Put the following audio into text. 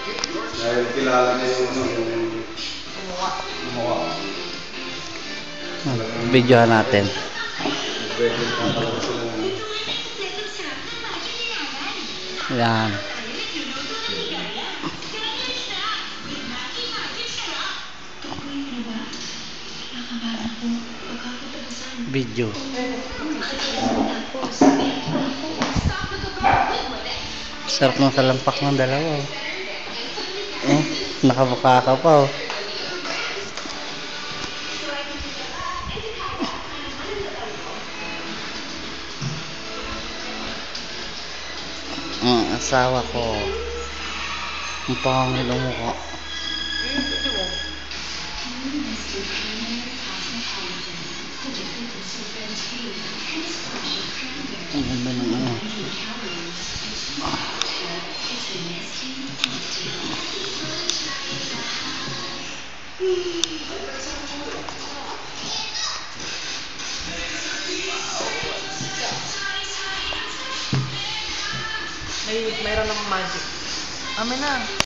Dahil kilala niya yung gumawa. Videohan natin. Yan. Video. Sarap ng salampak ng dalawa. Nakabuka ka pa. Ang asawa ko. Ang pangit ang mukha. Ang ganda ng ano. Mayroon ng magic. Amin na.